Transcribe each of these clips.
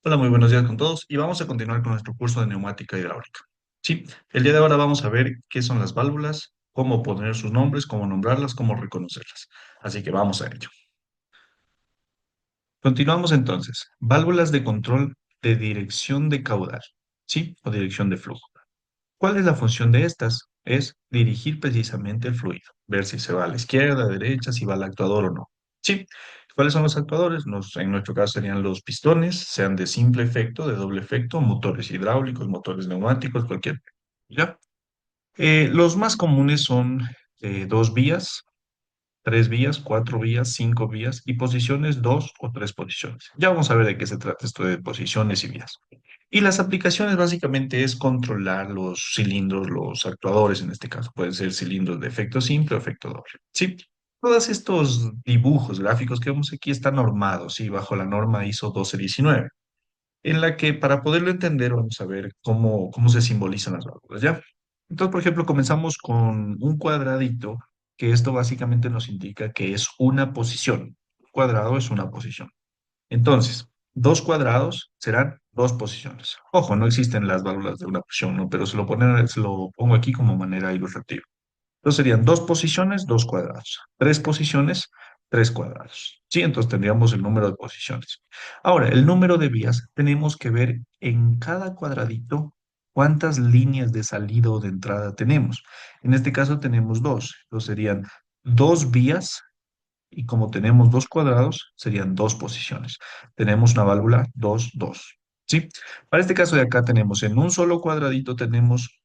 Hola, muy buenos días con todos y vamos a continuar con nuestro curso de neumática hidráulica. Sí, el día de ahora vamos a ver qué son las válvulas, cómo poner sus nombres, cómo nombrarlas, cómo reconocerlas. Así que vamos a ello. Continuamos entonces. Válvulas de control de dirección de caudal, ¿sí? O dirección de flujo. ¿Cuál es la función de estas? Es dirigir precisamente el fluido, ver si se va a la izquierda, a la derecha, si va al actuador o no. Sí. ¿Cuáles son los actuadores? En nuestro caso serían los pistones, sean de simple efecto, de doble efecto, motores hidráulicos, motores neumáticos, cualquier. ¿Ya? Los más comunes son dos vías, tres vías, cuatro vías, cinco vías y posiciones, dos o tres posiciones. Ya vamos a ver de qué se trata esto de posiciones y vías. Y las aplicaciones básicamente es controlar los cilindros, los actuadores en este caso. Pueden ser cilindros de efecto simple o efecto doble. Sí, todos estos dibujos gráficos que vemos aquí están normados, sí, bajo la norma ISO 1219, en la que para poderlo entender vamos a ver cómo se simbolizan las válvulas, ¿ya? Entonces, por ejemplo, comenzamos con un cuadradito, que esto básicamente nos indica que es una posición. Un cuadrado es una posición. Entonces, dos cuadrados serán dos posiciones. Ojo, no existen las válvulas de una posición, ¿no? Pero se lo pongo aquí como manera ilustrativa. Entonces serían dos posiciones, dos cuadrados. Tres posiciones, tres cuadrados. Sí, entonces tendríamos el número de posiciones. Ahora, el número de vías, tenemos que ver en cada cuadradito cuántas líneas de salida o de entrada tenemos. En este caso tenemos dos. Entonces serían dos vías y como tenemos dos cuadrados, serían dos posiciones. Tenemos una válvula 2 2. ¿Sí? Para este caso de acá tenemos en un solo cuadradito, tenemos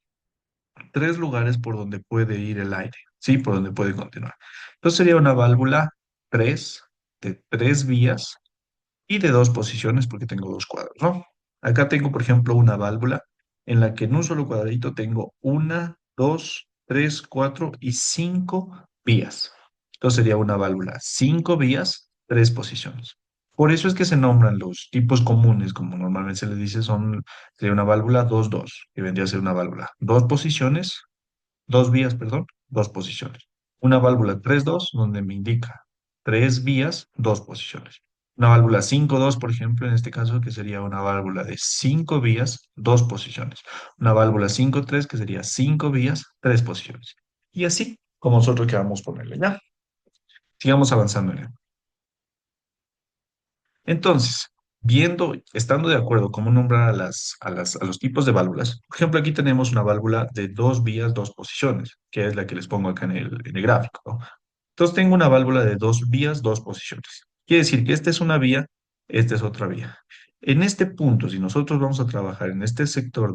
tres lugares por donde puede ir el aire, ¿sí? Por donde puede continuar. Entonces sería una válvula 3 de tres vías y de dos posiciones porque tengo dos cuadros, ¿no? Acá tengo, por ejemplo, una válvula en la que en un solo cuadradito tengo una, dos, tres, cuatro y cinco vías. Entonces sería una válvula, cinco vías, tres posiciones. Por eso es que se nombran los tipos comunes, como normalmente se les dice, sería una válvula dos dos, que vendría a ser una válvula dos posiciones, dos vías, perdón, dos posiciones. Una válvula 3-2 donde me indica tres vías, dos posiciones. Una válvula 5-2, por ejemplo, en este caso, que sería una válvula de cinco vías, dos posiciones. Una válvula 5-3, que sería cinco vías, tres posiciones. Y así, como nosotros queramos ponerle, ¿ya? Sigamos avanzando en él. Entonces, estando de acuerdo cómo nombrar a los tipos de válvulas, por ejemplo, aquí tenemos una válvula de dos vías, dos posiciones, que es la que les pongo acá en el gráfico, ¿no? Entonces, tengo una válvula de dos vías, dos posiciones. Quiere decir que esta es una vía, esta es otra vía. En este punto, si nosotros vamos a trabajar en este sector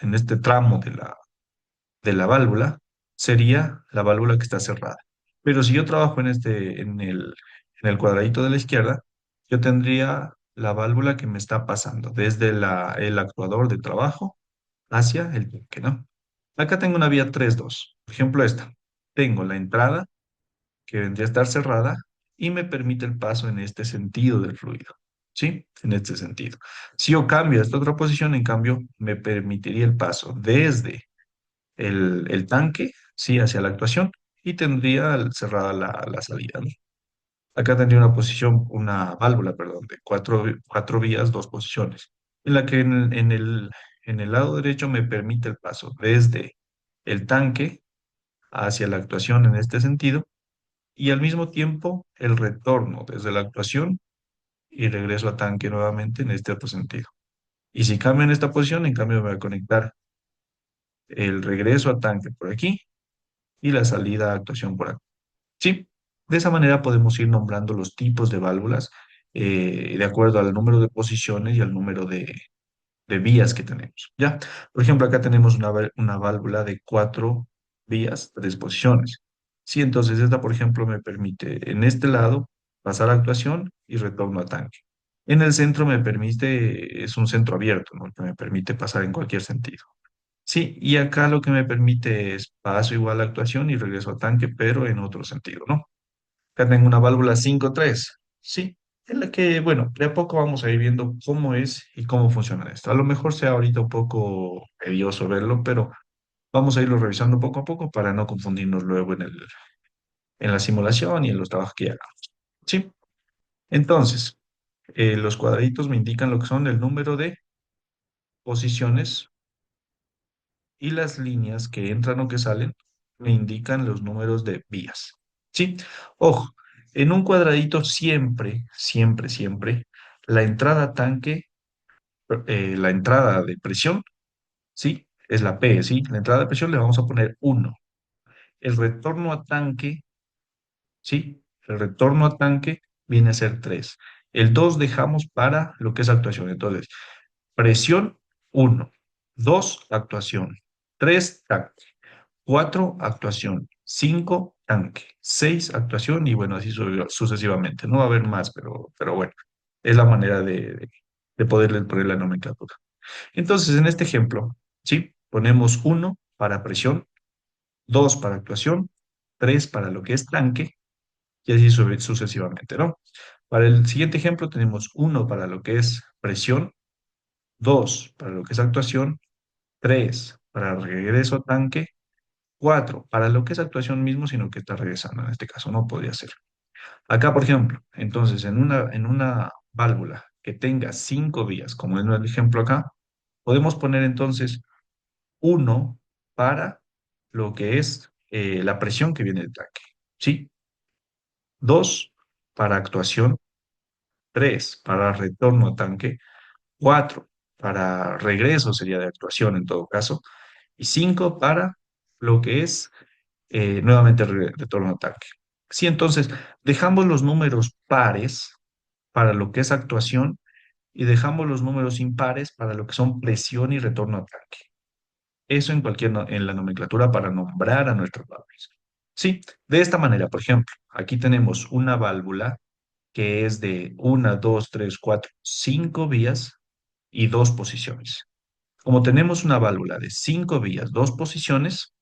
en este tramo de la válvula, sería la válvula que está cerrada. Pero si yo trabajo en el cuadradito de la izquierda, yo tendría la válvula que me está pasando desde el actuador de trabajo hacia el tanque, ¿no? Acá tengo una vía 3-2. Por ejemplo, esta. Tengo la entrada, que vendría a estar cerrada, y me permite el paso en este sentido del fluido. ¿Sí? En este sentido. Si yo cambio a esta otra posición, en cambio, me permitiría el paso desde el tanque, sí, hacia la actuación y tendría cerrada la salida, ¿no? Acá tendría una válvula, perdón, de cuatro vías, dos posiciones, en la que en el lado derecho me permite el paso desde el tanque hacia la actuación en este sentido y al mismo tiempo el retorno desde la actuación y regreso a tanque nuevamente en este otro sentido. Y si cambio en esta posición, en cambio me va a conectar el regreso a tanque por aquí y la salida a actuación por acá. Sí, de esa manera podemos ir nombrando los tipos de válvulas de acuerdo al número de posiciones y al número de vías que tenemos. ¿Ya? Por ejemplo, acá tenemos una válvula de cuatro vías, tres posiciones. Sí, entonces esta, por ejemplo, me permite en este lado pasar a actuación y retorno a tanque. En el centro es un centro abierto, ¿no? Que me permite pasar en cualquier sentido. Sí, y acá lo que me permite es paso igual a actuación y regreso a tanque, pero en otro sentido, ¿no? Acá tengo una válvula 5-3, sí, en la que, bueno, de a poco vamos a ir viendo cómo es y cómo funciona esto. A lo mejor sea ahorita un poco tedioso verlo, pero vamos a irlo revisando poco a poco para no confundirnos luego en la simulación y en los trabajos que hagamos. Sí, entonces. Los cuadraditos me indican lo que son el número de posiciones y las líneas que entran o que salen me indican los números de vías. ¿Sí? Ojo, en un cuadradito siempre, siempre, siempre, la entrada a tanque, la entrada de presión, ¿sí? Es la P, ¿sí? La entrada de presión le vamos a poner 1. El retorno a tanque, ¿sí? El retorno a tanque viene a ser 3. El 2 dejamos para lo que es actuación. Entonces, presión 1, 2 actuación, 3 tanque, 4 actuación, 5 tanque, 6 actuación y bueno, así sucesivamente. No va a haber más, pero bueno, es la manera de poderle poner la nomenclatura. Entonces, en este ejemplo, ¿sí? Ponemos 1 para presión, 2 para actuación, 3 para lo que es tanque y así sucesivamente, ¿no? Para el siguiente ejemplo tenemos 1 para lo que es presión, 2 para lo que es actuación, 3 para regreso a tanque, 4 para lo que es actuación mismo, sino que está regresando en este caso, no podría ser. Acá, por ejemplo, entonces en una válvula que tenga 5 vías, como es el ejemplo acá, podemos poner entonces 1 para lo que es la presión que viene del tanque, ¿sí? 2 para actuación, 3 para retorno a tanque, 4 para regreso sería de actuación en todo caso, y 5 para lo que es nuevamente retorno a tanque. Sí, entonces dejamos los números pares para lo que es actuación y dejamos los números impares para lo que son presión y retorno a tanque. Eso en en la nomenclatura para nombrar a nuestras válvulas. Sí, de esta manera, por ejemplo, aquí tenemos una válvula que es de una, dos, tres, cuatro, cinco vías y dos posiciones. Como tenemos una válvula de cinco vías, dos posiciones,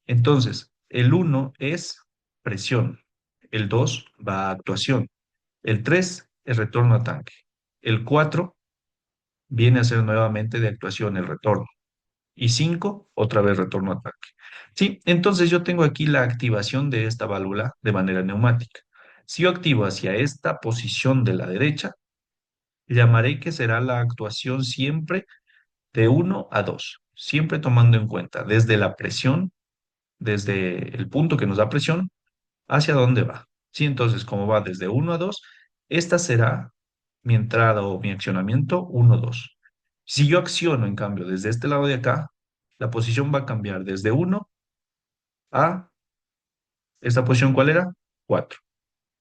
entonces el uno es presión, el 2 va a actuación, el 3 es retorno a tanque, el 4 viene a ser nuevamente de actuación el retorno y 5 otra vez retorno a tanque. Sí, entonces yo tengo aquí la activación de esta válvula de manera neumática. Si yo activo hacia esta posición de la derecha, llamaré que será la actuación siempre de uno a 2, siempre tomando en cuenta desde la presión, desde el punto que nos da presión, hacia dónde va. Sí, entonces, como va desde uno a 2, esta será mi entrada o mi accionamiento uno 2. Si yo acciono, en cambio, desde este lado de acá, la posición va a cambiar desde uno a, ¿esta posición cuál era? 4.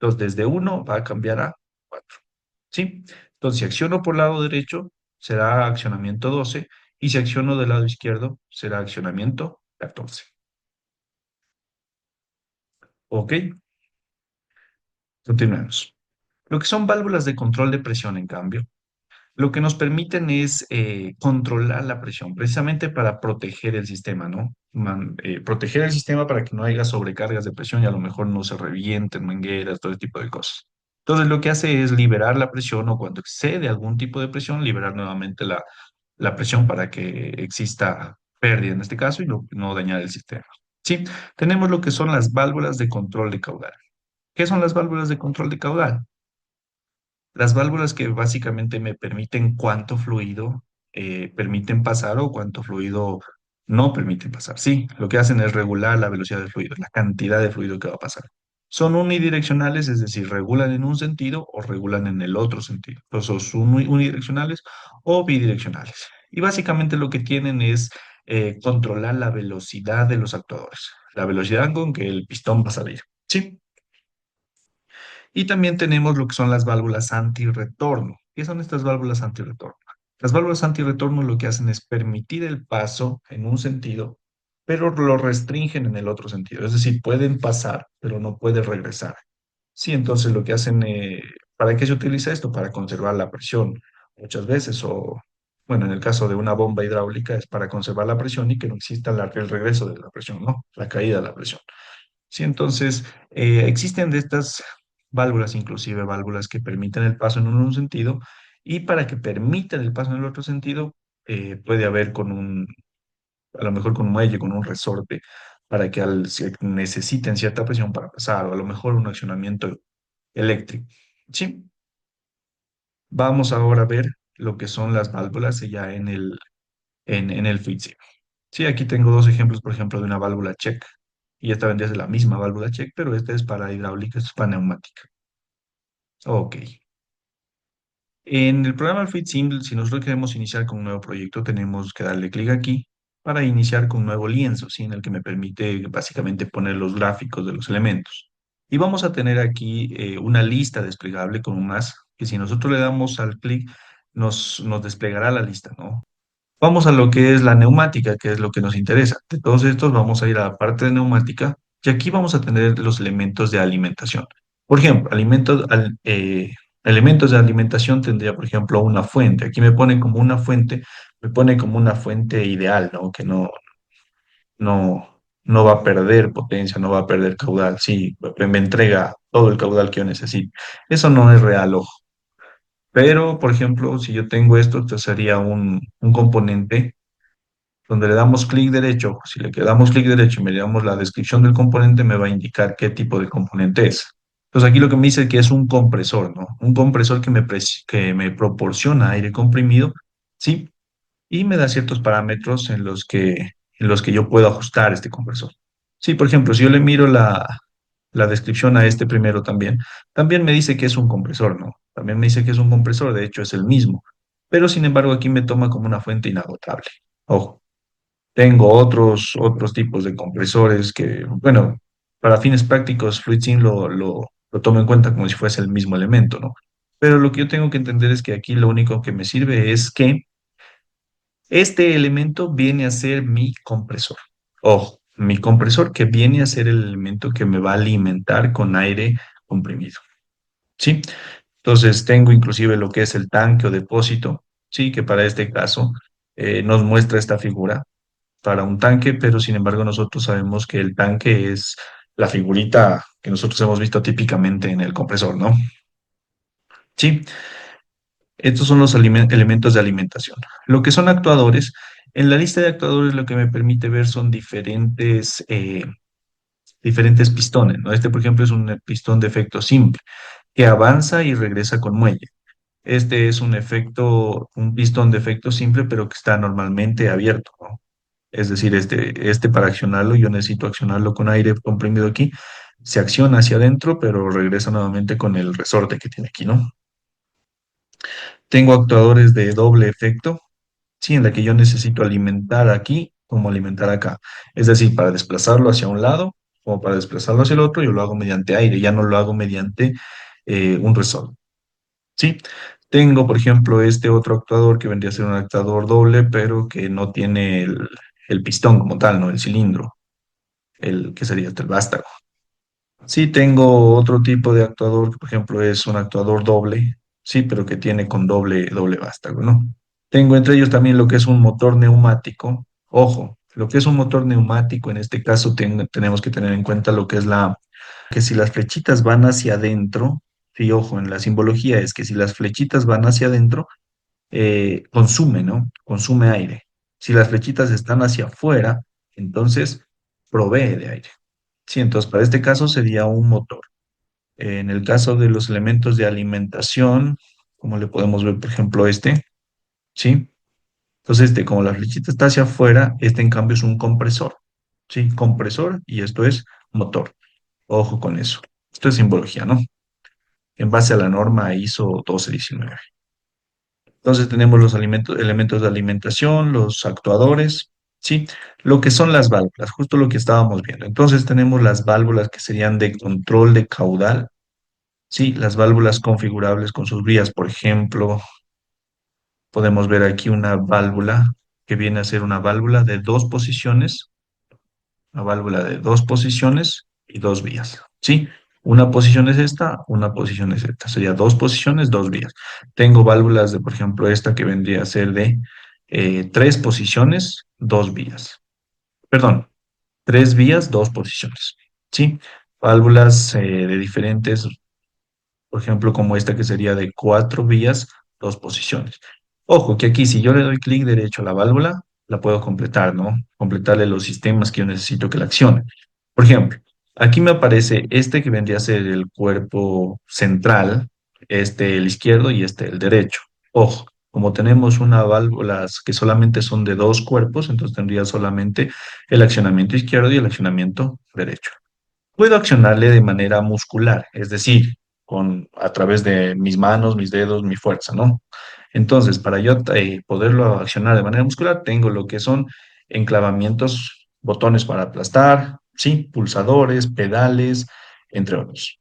Entonces, desde uno va a cambiar a 4. ¿Sí? Entonces, si acciono por lado derecho, será accionamiento 12, y si acciono del lado izquierdo, será accionamiento 14. ¿Ok? Continuemos. Lo que son válvulas de control de presión, en cambio, lo que nos permiten es controlar la presión, precisamente para proteger el sistema, ¿no? Proteger el sistema para que no haya sobrecargas de presión y a lo mejor no se revienten mangueras, todo ese tipo de cosas. Entonces, lo que hace es liberar la presión o cuando excede algún tipo de presión, liberar nuevamente la presión para que exista pérdida en este caso y no dañar el sistema. Sí, tenemos lo que son las válvulas de control de caudal. ¿Qué son las válvulas de control de caudal? Las válvulas que básicamente me permiten cuánto fluido permiten pasar o cuánto fluido no permiten pasar. Sí, lo que hacen es regular la velocidad del fluido, la cantidad de fluido que va a pasar. Son unidireccionales, es decir, regulan en un sentido o regulan en el otro sentido. Entonces, son unidireccionales o bidireccionales. Y básicamente lo que tienen es controlar la velocidad de los actuadores, la velocidad con que el pistón va a salir. Sí. Y también tenemos lo que son las válvulas antirretorno. ¿Qué son estas válvulas antirretorno? Las válvulas antirretorno lo que hacen es permitir el paso en un sentido, pero lo restringen en el otro sentido. Es decir, pueden pasar, pero no pueden regresar. Sí, entonces lo que hacen, ¿para qué se utiliza esto? Para conservar la presión muchas veces, o bueno, en el caso de una bomba hidráulica es para conservar la presión y que no exista el regreso de la presión, ¿no? La caída de la presión. Sí, entonces existen de estas válvulas, inclusive válvulas que permiten el paso en un sentido, y para que permitan el paso en el otro sentido, puede haber a lo mejor con un muelle, con un resorte, para que se necesiten cierta presión para pasar, o a lo mejor un accionamiento eléctrico. Sí, Vamos ahora a ver lo que son las válvulas ya en el FITSIM. Sí, aquí tengo dos ejemplos, por ejemplo, de una válvula check. Y esta vendría a ser la misma válvula check, pero esta es para hidráulica, esta es para neumática. Ok. En el programa FitSim, si nosotros queremos iniciar con un nuevo proyecto, tenemos que darle clic aquí para iniciar con un nuevo lienzo, ¿sí? En el que me permite básicamente poner los gráficos de los elementos. Y vamos a tener aquí una lista desplegable con un más, que si nosotros le damos al clic, nos desplegará la lista, ¿no? Vamos a lo que es la neumática, que es lo que nos interesa. De todos estos vamos a ir a la parte de neumática y aquí vamos a tener los elementos de alimentación. Por ejemplo, elementos de alimentación tendría, por ejemplo, una fuente. Aquí me pone como una fuente, me pone como una fuente ideal, ¿no? Que no va a perder potencia, no va a perder caudal. Sí, me entrega todo el caudal que yo necesito. Eso no es real, ojo. Pero, por ejemplo, si yo tengo esto sería un componente donde le damos clic derecho. Si le damos clic derecho y me damos la descripción del componente, me va a indicar qué tipo de componente es. Entonces aquí lo que me dice que es un compresor, ¿no? Un compresor que me proporciona aire comprimido, ¿sí? Y me da ciertos parámetros en los que yo puedo ajustar este compresor. Sí, por ejemplo, si yo le miro la descripción a este primero también, también me dice que es un compresor, ¿no? También me dice que es un compresor, de hecho es el mismo. Pero sin embargo aquí me toma como una fuente inagotable. Ojo. Tengo otros tipos de compresores que, bueno, para fines prácticos, FluidSync lo tomo en cuenta como si fuese el mismo elemento, ¿no? Pero lo que yo tengo que entender es que aquí lo único que me sirve es que este elemento viene a ser mi compresor. Ojo, mi compresor que viene a ser el elemento que me va a alimentar con aire comprimido, ¿sí? Entonces tengo inclusive lo que es el tanque o depósito, ¿sí? Que para este caso nos muestra esta figura para un tanque, pero sin embargo nosotros sabemos que el tanque es la figurita que nosotros hemos visto típicamente en el compresor, ¿no? Sí, estos son los elementos de alimentación. Lo que son actuadores, en la lista de actuadores lo que me permite ver son diferentes pistones, ¿no? Este, por ejemplo, es un pistón de efecto simple que avanza y regresa con muelle. Este es un pistón de efecto simple, pero que está normalmente abierto, ¿no? Es decir, este para accionarlo, yo necesito accionarlo con aire comprimido aquí. Se acciona hacia adentro, pero regresa nuevamente con el resorte que tiene aquí, ¿no? Tengo actuadores de doble efecto, sí, en la que yo necesito alimentar aquí como alimentar acá. Es decir, para desplazarlo hacia un lado o para desplazarlo hacia el otro, yo lo hago mediante aire, ya no lo hago mediante un resorte, ¿sí? Tengo, por ejemplo, este otro actuador que vendría a ser un actuador doble, pero que no tiene el pistón como tal, ¿no? El cilindro, el que sería el vástago. Sí, tengo otro tipo de actuador, que por ejemplo es un actuador doble, sí, pero que tiene con doble vástago, ¿no? Tengo entre ellos también lo que es un motor neumático. Ojo, lo que es un motor neumático, en este caso tenemos que tener en cuenta lo que es que si las flechitas van hacia adentro, sí, ojo, en la simbología es que si las flechitas van hacia adentro, consume, ¿no? Consume aire. Si las flechitas están hacia afuera, entonces provee de aire. Sí, entonces para este caso sería un motor. En el caso de los elementos de alimentación, como le podemos ver, por ejemplo, ¿sí? Entonces, como la flechita está hacia afuera, este en cambio es un compresor, ¿sí? Compresor y esto es motor. Ojo con eso. Esto es simbología, ¿no? En base a la norma ISO 1219. Entonces tenemos los elementos de alimentación, los actuadores, ¿sí? Lo que son las válvulas, justo lo que estábamos viendo. Entonces tenemos las válvulas que serían de control de caudal. Sí, las válvulas configurables con sus vías, por ejemplo, podemos ver aquí una válvula que viene a ser una válvula de dos posiciones, una válvula de dos posiciones y dos vías. Sí, una posición es esta, una posición es esta. Sería dos posiciones, dos vías. Tengo válvulas de, por ejemplo, esta que vendría a ser de tres posiciones, dos vías. Perdón, tres vías, dos posiciones. Sí, válvulas de diferentes, por ejemplo, como esta que sería de cuatro vías, dos posiciones. Ojo, que aquí si yo le doy clic derecho a la válvula, la puedo completar, ¿no? Completarle los sistemas que yo necesito que la accione. Por ejemplo, aquí me aparece este que vendría a ser el cuerpo central, este el izquierdo y este el derecho. Ojo, como tenemos una válvula que solamente son de dos cuerpos, entonces tendría solamente el accionamiento izquierdo y el accionamiento derecho. Puedo accionarle de manera muscular, es decir, a través de mis manos, mis dedos, mi fuerza, ¿no? Entonces, para yo poderlo accionar de manera muscular, tengo lo que son enclavamientos, botones para aplastar, sí, pulsadores, pedales, entre otros.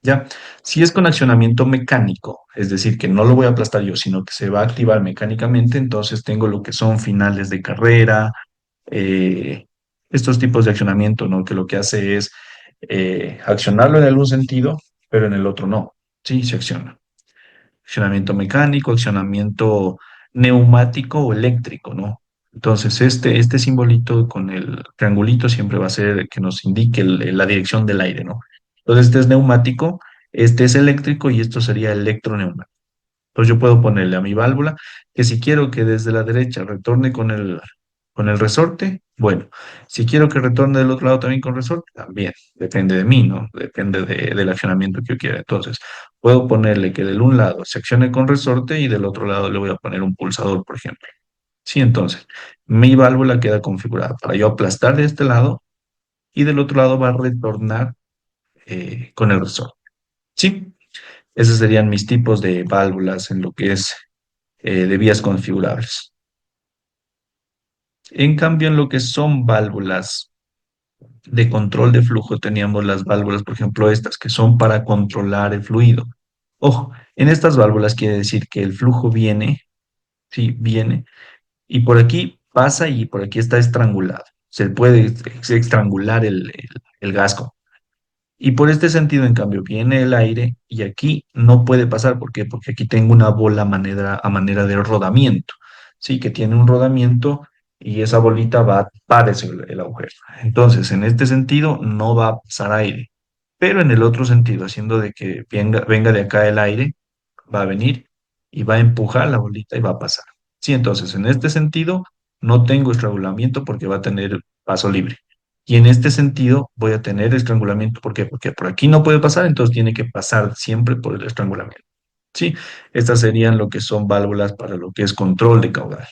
Ya, si es con accionamiento mecánico, es decir, que no lo voy a aplastar yo, sino que se va a activar mecánicamente, entonces tengo lo que son finales de carrera, eh, estos tipos de accionamiento, ¿no? Que lo que hace es accionarlo en algún sentido, pero en el otro no. Sí, se acciona. Accionamiento mecánico, accionamiento neumático o eléctrico, ¿no? Entonces, este simbolito con el triangulito siempre va a ser el que nos indique la dirección del aire, ¿no? Entonces, este es neumático, este es eléctrico y esto sería electroneumático. Entonces yo puedo ponerle a mi válvula que si quiero que desde la derecha retorne con el resorte, bueno, si quiero que retorne del otro lado también con resorte, también, depende de mí, ¿no? Depende del accionamiento que yo quiera. Entonces, puedo ponerle que del un lado se accione con resorte y del otro lado le voy a poner un pulsador, por ejemplo. Sí, entonces, mi válvula queda configurada para yo aplastar de este lado y del otro lado va a retornar con el resorte. Sí, esos serían mis tipos de válvulas en lo que es de vías configurables. En cambio, en lo que son válvulas de control de flujo, teníamos las válvulas, por ejemplo, estas que son para controlar el fluido. Ojo, en estas válvulas quiere decir que el flujo viene, sí, viene, y por aquí pasa y por aquí está estrangulado. Se puede estrangular el gasco. Y por este sentido, en cambio, viene el aire y aquí no puede pasar. ¿Por qué? Porque aquí tengo una bola a manera de rodamiento. Sí, que tiene un rodamiento y esa bolita va a tapar el agujero. Entonces, en este sentido, no va a pasar aire. Pero en el otro sentido, haciendo de que venga de acá el aire, va a venir y va a empujar la bolita y va a pasar. Sí, entonces, en este sentido, no tengo estrangulamiento porque va a tener paso libre. Y en este sentido voy a tener estrangulamiento. ¿Por qué? Porque por aquí no puede pasar, entonces tiene que pasar siempre por el estrangulamiento. Sí, estas serían lo que son válvulas para lo que es control de caudal.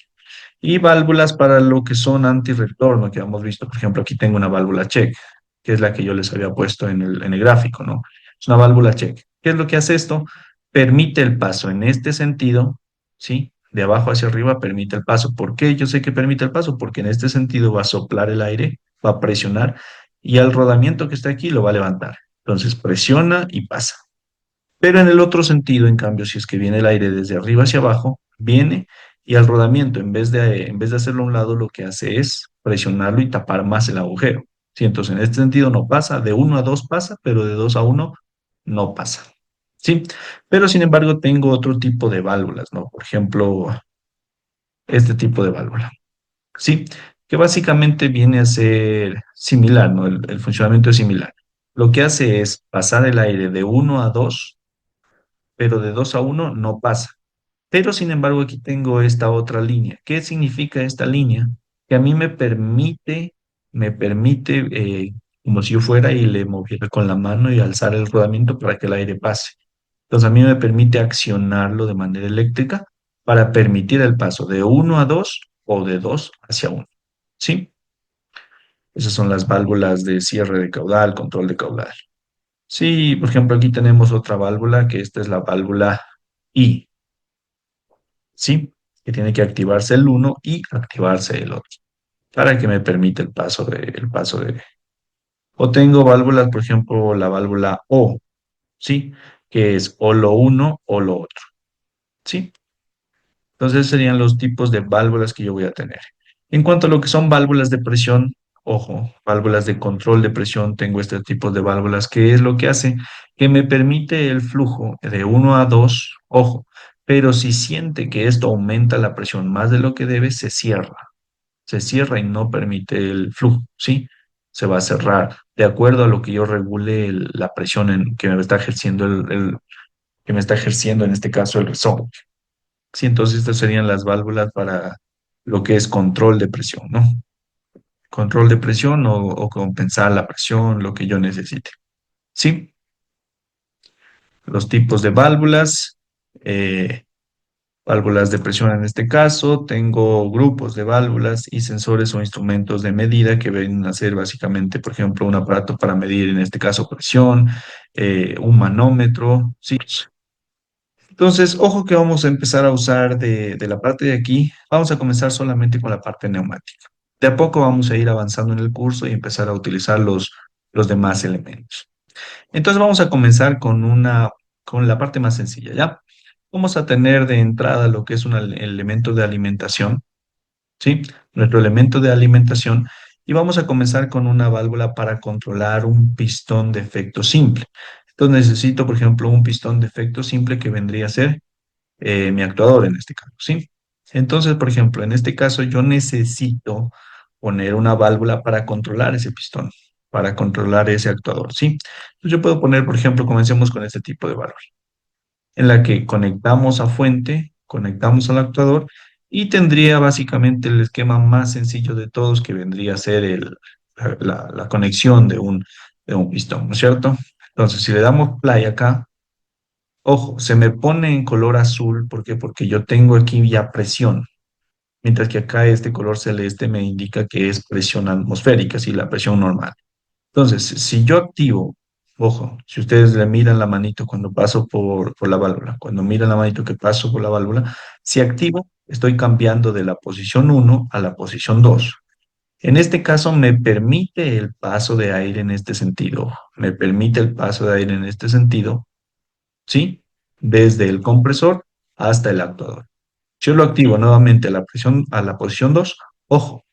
Y válvulas para lo que son antirretorno, que hemos visto, por ejemplo, aquí tengo una válvula check, que es la que yo les había puesto en el gráfico, ¿no? Es una válvula check. ¿Qué es lo que hace esto? Permite el paso en este sentido, ¿sí? De abajo hacia arriba permite el paso. ¿Por qué yo sé que permite el paso? Porque en este sentido va a soplar el aire, va a presionar y al rodamiento que está aquí lo va a levantar. Entonces presiona y pasa. Pero en el otro sentido, en cambio, si es que viene el aire desde arriba hacia abajo, viene y al rodamiento, en vez de hacerlo a un lado, lo que hace es presionarlo y tapar más el agujero. Sí, entonces, en este sentido no pasa, de uno a 2 pasa, pero de 2 a uno no pasa. Sí, pero sin embargo tengo otro tipo de válvulas, ¿no? Por ejemplo, este tipo de válvula, ¿sí? Que básicamente viene a ser similar, ¿no? El funcionamiento es similar. Lo que hace es pasar el aire de uno a 2, pero de 2 a uno no pasa. Pero sin embargo, aquí tengo esta otra línea. ¿Qué significa esta línea? Que a mí me permite, como si yo fuera y le moviera con la mano y alzar el rodamiento para que el aire pase. Entonces, a mí me permite accionarlo de manera eléctrica para permitir el paso de uno a 2 o de 2 hacia uno. ¿Sí? Esas son las válvulas de cierre de caudal, control de caudal. Sí, por ejemplo, aquí tenemos otra válvula, que esta es la válvula I. ¿Sí? Que tiene que activarse el uno y activarse el otro, para que me permita el paso de. O tengo válvulas, por ejemplo, la válvula O, ¿sí? Que es o lo uno o lo otro, ¿sí? Entonces serían los tipos de válvulas que yo voy a tener. En cuanto a lo que son válvulas de presión, ojo, válvulas de control de presión, tengo este tipo de válvulas que es lo que hace que me permite el flujo de uno a 2, ojo, pero si siente que esto aumenta la presión más de lo que debe, se cierra y no permite el flujo, ¿sí? Se va a cerrar de acuerdo a lo que yo regule la presión que me está ejerciendo que me está ejerciendo en este caso el resorte. Sí, entonces estas serían las válvulas para lo que es control de presión, ¿no? Control de presión o compensar la presión, lo que yo necesite. Sí, los tipos de válvulas, eh, válvulas de presión en este caso, tengo grupos de válvulas y sensores o instrumentos de medida que vienen a ser básicamente, por ejemplo, un aparato para medir, en este caso, presión, un manómetro, ¿sí? Entonces, ojo que vamos a empezar a usar de la parte de aquí, vamos a comenzar solamente con la parte neumática. De a poco vamos a ir avanzando en el curso y empezar a utilizar los demás elementos. Entonces vamos a comenzar con la parte más sencilla, ¿ya? Vamos a tener de entrada lo que es un elemento de alimentación, ¿sí? Nuestro elemento de alimentación y vamos a comenzar con una válvula para controlar un pistón de efecto simple. Entonces necesito, por ejemplo, un pistón de efecto simple que vendría a ser mi actuador en este caso, ¿sí? Entonces, por ejemplo, en este caso yo necesito poner una válvula para controlar ese pistón, para controlar ese actuador, ¿sí? Entonces yo puedo poner, por ejemplo, comencemos con este tipo de válvula, en la que conectamos a fuente, conectamos al actuador y tendría básicamente el esquema más sencillo de todos que vendría a ser la conexión de un pistón, ¿no es cierto? Entonces, si le damos play acá, ojo, se me pone en color azul, ¿por qué? Porque yo tengo aquí ya presión, mientras que acá este color celeste me indica que es presión atmosférica, sí, la presión normal. Entonces, si yo activo, ojo, si ustedes le miran la manito cuando paso por la válvula, cuando miran la manito que paso por la válvula, si activo, estoy cambiando de la posición 1 a la posición 2. En este caso me permite el paso de aire en este sentido, me permite el paso de aire en este sentido, ¿sí? Desde el compresor hasta el actuador. Si yo lo activo nuevamente a la presión, a la posición 2, ojo,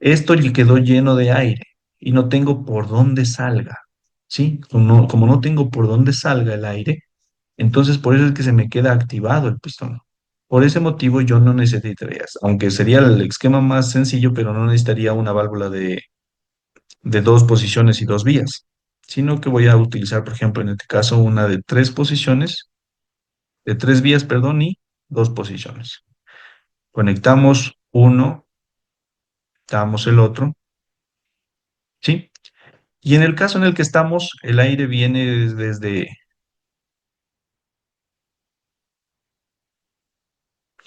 esto ya quedó lleno de aire y no tengo por dónde salga, ¿sí? Como no tengo por dónde salga el aire, entonces por eso es que se me queda activado el pistón. Por ese motivo yo no necesitaría, aunque sería el esquema más sencillo, pero no necesitaría una válvula de dos posiciones y dos vías, sino que voy a utilizar, por ejemplo, en este caso, una de tres posiciones, de tres vías, perdón, y dos posiciones. Conectamos uno, damos el otro, ¿sí? Y en el caso en el que estamos, el aire viene desde...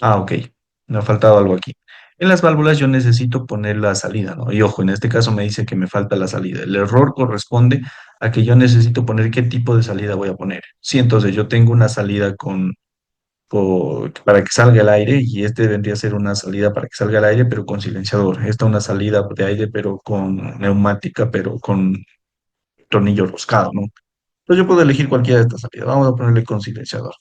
Ah, ok, me ha faltado algo aquí. En las válvulas yo necesito poner la salida, ¿no? Y ojo, en este caso me dice que me falta la salida. El error corresponde a que yo necesito poner qué tipo de salida voy a poner. Sí, entonces yo tengo una salida para que salga el aire y este vendría a ser una salida para que salga el aire, pero con silenciador. Esta una salida de aire, pero con neumática, pero con tornillo roscado, ¿no? Entonces yo puedo elegir cualquiera de estas salidas. Vamos a ponerle con silenciador.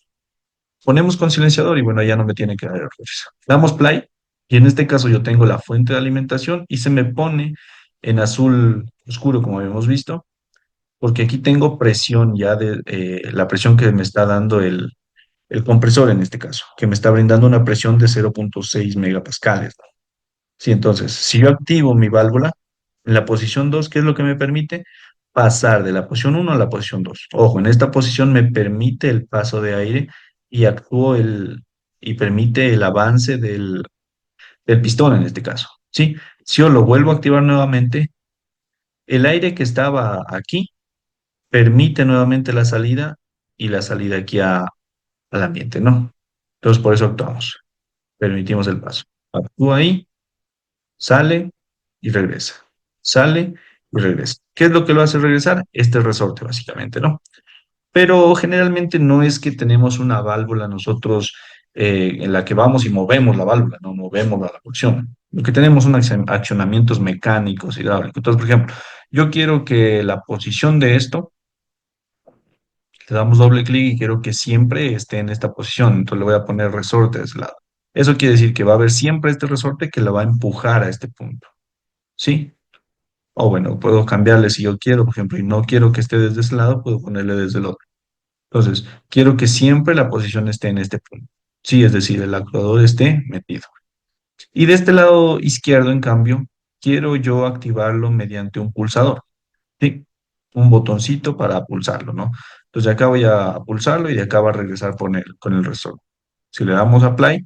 Ponemos con silenciador y bueno, ya no me tiene que dar errores. Damos play y en este caso yo tengo la fuente de alimentación y se me pone en azul oscuro como habíamos visto, porque aquí tengo presión ya de la presión que me está dando el compresor en este caso, que me está brindando una presión de 0,6 megapascales. Sí, entonces, si yo activo mi válvula en la posición 2, ¿qué es lo que me permite? Pasar de la posición 1 a la posición 2. Ojo, en esta posición me permite el paso de aire y y permite el avance del pistón en este caso. ¿Sí? Si yo lo vuelvo a activar nuevamente, el aire que estaba aquí permite nuevamente la salida y la salida aquí al ambiente, ¿no? Entonces, por eso actuamos. Permitimos el paso. Actúa ahí, sale y regresa. Sale y regresa. ¿Qué es lo que lo hace regresar? Este resorte, básicamente, ¿no? Pero generalmente no es que tenemos una válvula nosotros en la que vamos y movemos la válvula, no movemos la porción. Lo que tenemos son accionamientos mecánicos, hidráulicos. Entonces, por ejemplo, yo quiero que la posición de esto, le damos doble clic y quiero que siempre esté en esta posición. Entonces le voy a poner resorte de ese lado. Eso quiere decir que va a haber siempre este resorte que la va a empujar a este punto. ¿Sí? O bueno, puedo cambiarle si yo quiero, por ejemplo, y no quiero que esté desde ese lado, puedo ponerle desde el otro. Entonces, quiero que siempre la posición esté en este punto. Sí, es decir, el actuador esté metido. Y de este lado izquierdo, en cambio, quiero yo activarlo mediante un pulsador. ¿Sí? Un botoncito para pulsarlo, ¿no? Entonces, de acá voy a pulsarlo y de acá va a regresar con el resorte. Si le damos a play,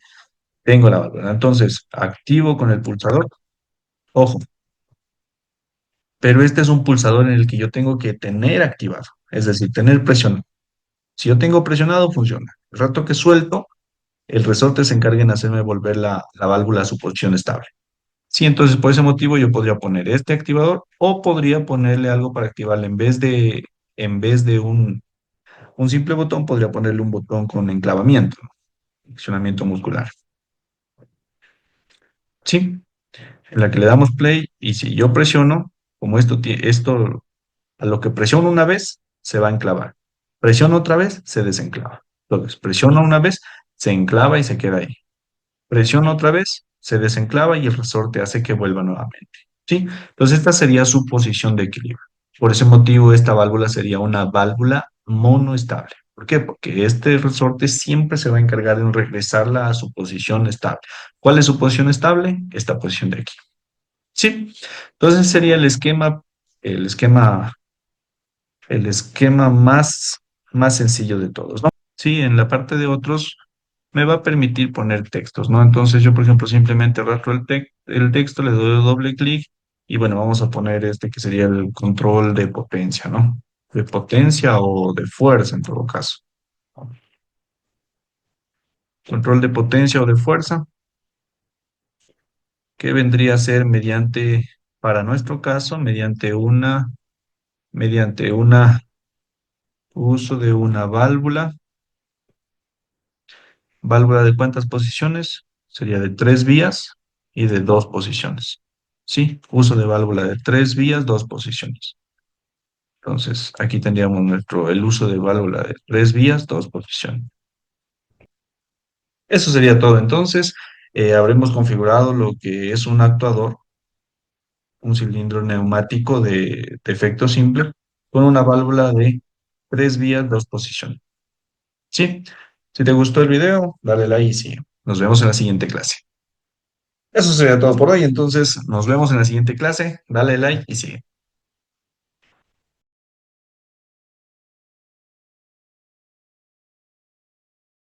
tengo la válvula. Entonces, activo con el pulsador. Ojo, pero este es un pulsador en el que yo tengo que tener activado, es decir, tener presionado. Si yo tengo presionado, funciona. El rato que suelto, el resorte se encarga en hacerme volver la válvula a su posición estable. Sí, entonces por ese motivo yo podría poner este activador o podría ponerle algo para activarle en vez de un simple botón, podría ponerle un botón con enclavamiento, ¿no? Accionamiento muscular. Sí, en la que le damos play y si yo presiono, como esto a lo que presiono una vez, se va a enclavar. Presiono otra vez, se desenclava. Entonces, presiono una vez, se enclava y se queda ahí. Presiona otra vez, se desenclava y el resorte hace que vuelva nuevamente. ¿Sí? Entonces, esta sería su posición de equilibrio. Por ese motivo, esta válvula sería una válvula monoestable. ¿Por qué? Porque este resorte siempre se va a encargar de regresarla a su posición estable. ¿Cuál es su posición estable? Esta posición de aquí. ¿Sí? Entonces sería el esquema, el esquema más sencillo de todos, ¿no? Sí, en la parte de otros me va a permitir poner textos, ¿no? Entonces yo, por ejemplo, simplemente arrastro el texto, le doy doble clic y bueno, vamos a poner este que sería el control de potencia, ¿no? De potencia o de fuerza en todo caso. Control de potencia o de fuerza, que vendría a ser para nuestro caso, mediante una uso de una válvula. ¿Válvula de cuántas posiciones? Sería de 3 vías y de 2 posiciones. Sí, uso de válvula de 3 vías, 2 posiciones. Entonces, aquí tendríamos el uso de válvula de 3 vías, 2 posiciones. Eso sería todo. Entonces, habremos configurado lo que es un actuador, un cilindro neumático de efecto simple, con una válvula de 3 vías, 2 posiciones. Sí, si te gustó el video, dale like y sigue. Nos vemos en la siguiente clase. Eso sería todo por hoy, entonces nos vemos en la siguiente clase. Dale like y sigue.